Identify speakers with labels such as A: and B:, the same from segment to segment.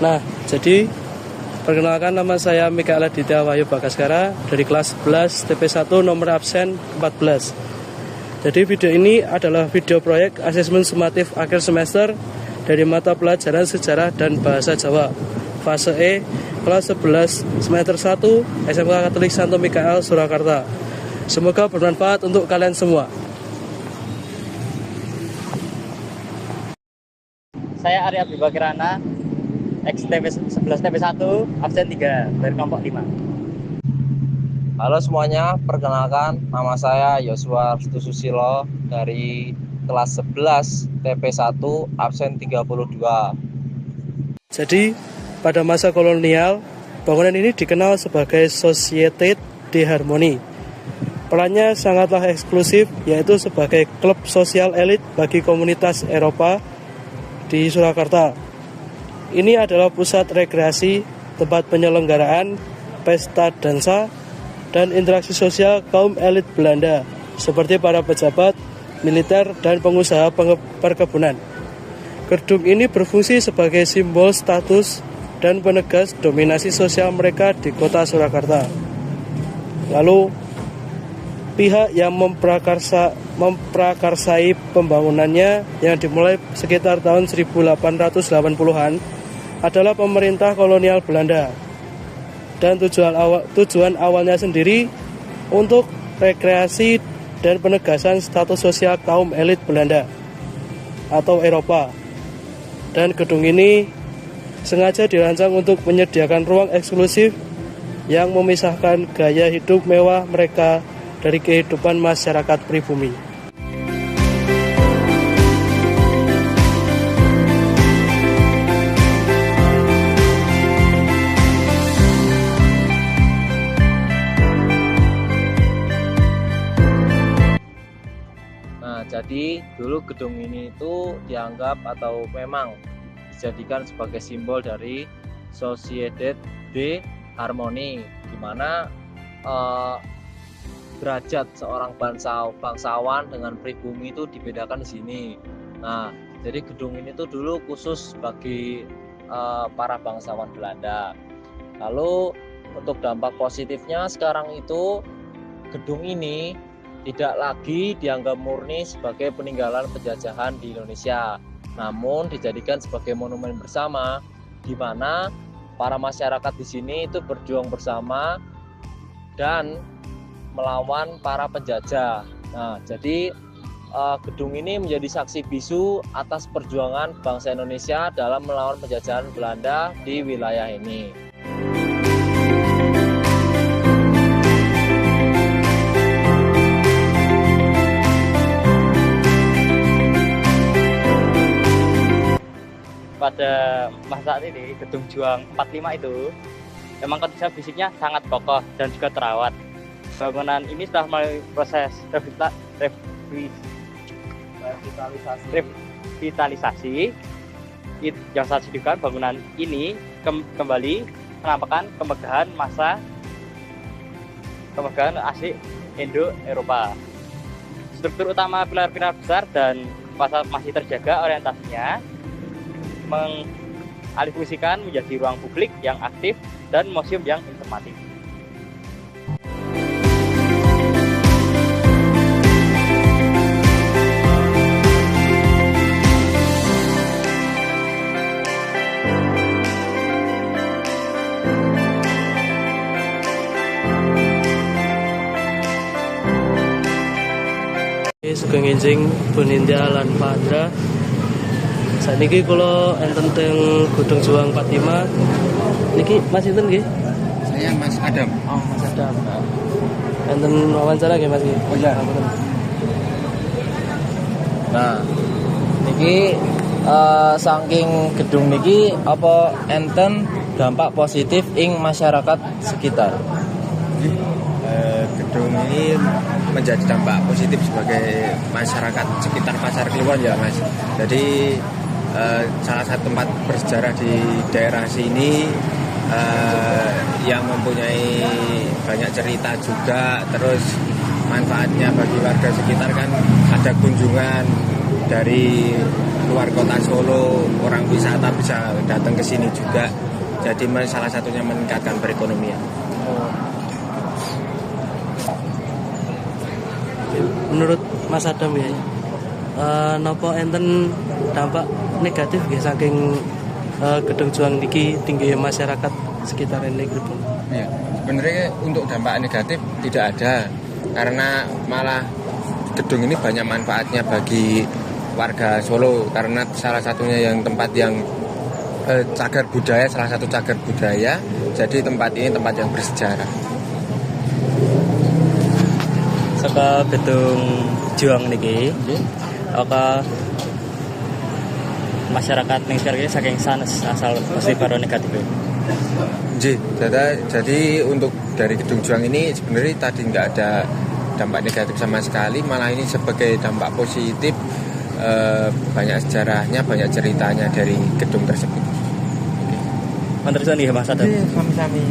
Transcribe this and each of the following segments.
A: Nah, jadi perkenalkan, nama saya Mikael Aditya Wahyu Bagaskara dari kelas 11 TP1 nomor absen 14. Jadi video ini adalah video proyek asesmen sumatif akhir semester dari mata pelajaran sejarah dan bahasa Jawa fase E kelas 11 semester 1 SMK Katolik Santo Mikael Surakarta. Semoga bermanfaat untuk kalian semua.
B: Saya Arya Bima Kirana, ex-11 TP1, absen 3 dari kelompok 5.
C: Halo semuanya, perkenalkan nama saya Yosua Susilo dari kelas 11 TP1, absen 32.
A: Jadi, pada masa kolonial, bangunan ini dikenal sebagai Société de Harmonie. Perannya sangatlah eksklusif, yaitu sebagai klub sosial elit bagi komunitas Eropa di Surakarta. Ini adalah pusat rekreasi, tempat penyelenggaraan, pesta dansa, dan interaksi sosial kaum elit Belanda, seperti para pejabat, militer, dan pengusaha perkebunan. Gedung ini berfungsi sebagai simbol status dan penegas dominasi sosial mereka di kota Surakarta. Lalu, pihak yang memprakarsai pembangunannya yang dimulai sekitar tahun 1880-an adalah pemerintah kolonial Belanda. Dan tujuan awalnya sendiri untuk rekreasi dan penegasan status sosial kaum elit Belanda atau Eropa. Dan gedung ini sengaja dirancang untuk menyediakan ruang eksklusif yang memisahkan gaya hidup mewah mereka dari kehidupan masyarakat pribumi.
C: Nah, jadi dulu gedung ini itu dianggap atau memang dijadikan sebagai simbol dari Société de Harmonie, di mana derajat seorang bangsawan dengan pribumi itu dibedakan di sini. Nah, jadi gedung ini tuh dulu khusus bagi para bangsawan Belanda. Lalu untuk dampak positifnya sekarang itu gedung ini tidak lagi dianggap murni sebagai peninggalan penjajahan di Indonesia, namun dijadikan sebagai monumen bersama, di mana para masyarakat di sini itu berjuang bersama dan melawan para penjajah. Nah, jadi gedung ini menjadi saksi bisu atas perjuangan bangsa Indonesia dalam melawan penjajahan Belanda di wilayah ini.
B: Pada masa saat ini, Gedung Juang 45 itu memang kondisi fisiknya sangat kokoh dan juga terawat. Bangunan ini sudah melalui proses revitalisasi yang saat sedihkan. Bangunan ini kembali menampakkan kemegahan asli Indo-Eropa. Struktur utama pilar-pilar besar dan fasad masih terjaga orientasinya, mengalihfungsikan menjadi ruang publik yang aktif dan museum yang informatif.
A: Sugeng enjing Bun India lan Pak Andra. Saniki kula enten teng Gedung Juang 45. Niki Mas sinten nggih?
D: Saya Mas Adam.
A: Oh, Mas Adam. Enten wawancara nggih Mas nggih?
D: Oh iya.
C: Nah, niki saking gedung niki apa enten dampak positif ing masyarakat sekitar?
D: Gedung ini menjadi dampak positif sebagai masyarakat sekitar Pasar Kliwon ya Mas. Jadi salah satu tempat bersejarah di daerah sini yang mempunyai banyak cerita juga. Terus manfaatnya bagi warga sekitar kan ada kunjungan dari luar kota Solo, orang wisata bisa datang ke sini juga. Jadi salah satunya meningkatkan perekonomian.
A: Menurut Mas Adam ya, nopo enten dampak negatif ya saking gedung juang niki tinggi masyarakat sekitar ini gitu.
D: Ya, sebenarnya untuk dampak negatif tidak ada, karena malah gedung ini banyak manfaatnya bagi warga Solo, karena salah satunya yang tempat yang cagar budaya, salah satu cagar budaya. Jadi tempat ini tempat yang bersejarah.
B: Saka gedung juang niki, apa masyarakat ning sekitar iki saking sanes asal positif karo negatif.
D: Jadi untuk dari gedung juang ini sebenarnya tadi nggak ada dampak negatif sama sekali, malah ini sebagai dampak positif, banyak sejarahnya, banyak ceritanya dari gedung tersebut.
B: Mantur suwun nggih Mas Adam.
D: Sami-sami.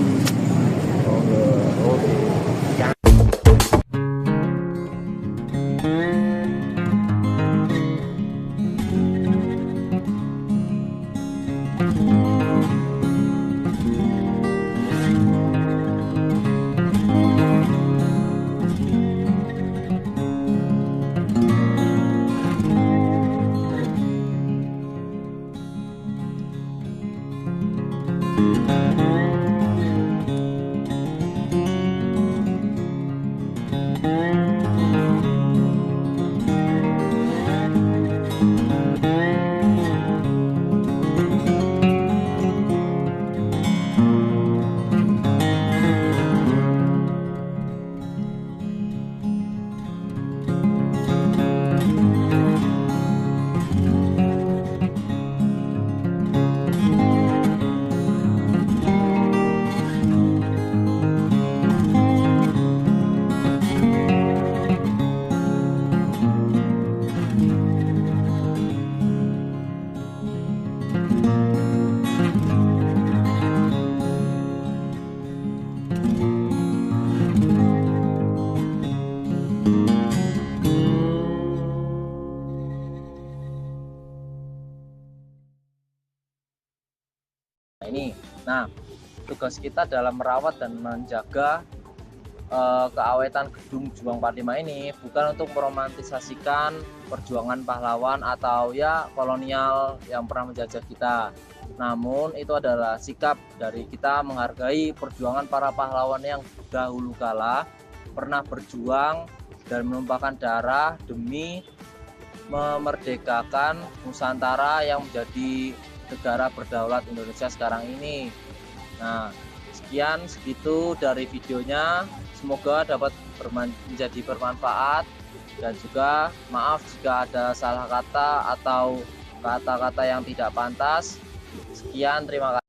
C: Nah, tugas kita dalam merawat dan menjaga keawetan gedung Juang 45 ini bukan untuk meromantisasikan perjuangan pahlawan atau ya kolonial yang pernah menjajah kita. Namun itu adalah sikap dari kita menghargai perjuangan para pahlawan yang dahulu kala pernah berjuang dan menumpahkan darah demi memerdekakan Nusantara yang menjadi negara berdaulat Indonesia sekarang ini. Nah, segitu dari videonya. Semoga dapat menjadi bermanfaat, dan juga maaf jika ada salah kata atau kata-kata yang tidak pantas. Sekian, terima kasih.